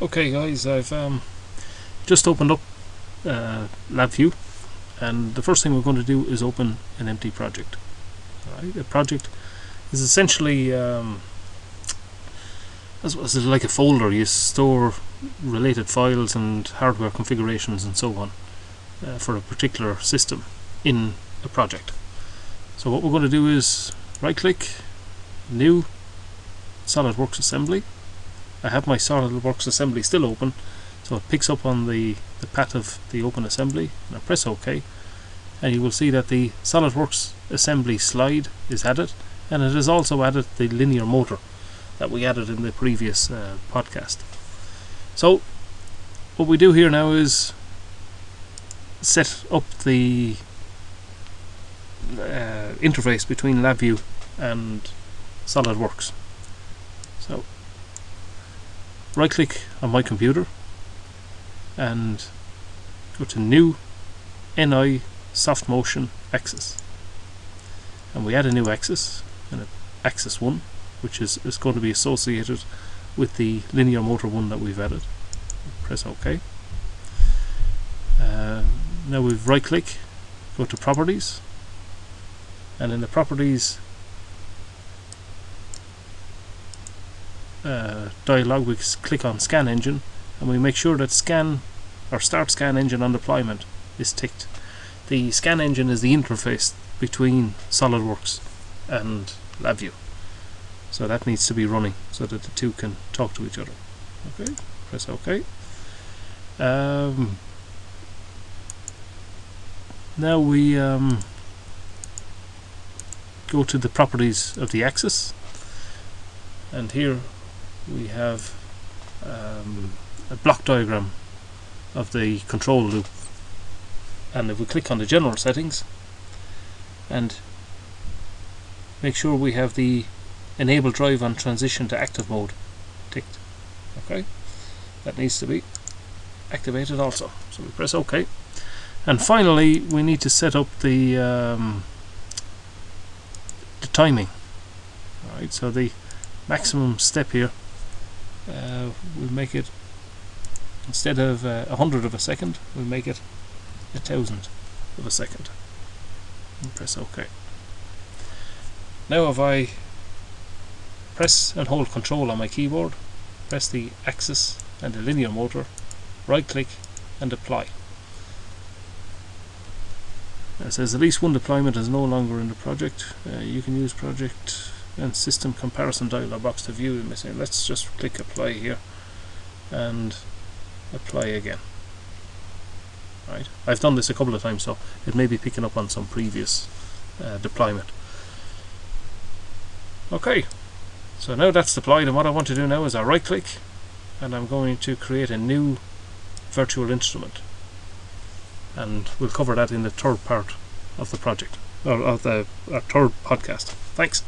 Okay guys, I've just opened up Labview, and the first thing we're going to do is open an empty project. Alright, a project is essentially like a folder. You store related files and hardware configurations and so on for a particular system in a project. So what we're going to do is right click, new, SolidWorks assembly. I have my SolidWorks assembly still open, so it picks up on the path of the open assembly, and I press OK, and you will see that the SolidWorks assembly slide is added, and it has also added the linear motor that we added in the previous podcast. So what we do here now is set up the interface between Labview and SolidWorks. So right click on my computer and go to new NI Softmotion axis, and we add a new axis, and axis 1, which is going to be associated with the linear motor one that we've added. Press OK. Now we've right click, go to properties, and in the properties dialog we click on scan engine, and we make sure that scan or start scan engine on deployment is ticked. The scan engine is the interface between SolidWorks and Labview, so that needs to be running so that the two can talk to each other. Okay, press OK. Now we go to the properties of the axis, and here we have a block diagram of the control loop, and if we click on the general settings and make sure we have the enable drive on transition to active mode ticked, okay, that needs to be activated also, so we press OK. And finally we need to set up the timing. Alright, so the maximum step here, we'll make it, instead of 100 of a second, we'll make it 1000 of a second, and press OK. Now if I press and hold Control on my keyboard, press the axis and the linear motor, right click and apply. It says at least one deployment is no longer in the project. You can use project and system comparison dialog box to view the missing. Let's just click apply here and apply again. Right, I've done this a couple of times, so it may be picking up on some previous deployment. Okay, so now that's deployed, and what I want to do now is I right click and I'm going to create a new virtual instrument, and we'll cover that in the third part of the project, or of our third podcast. Thanks.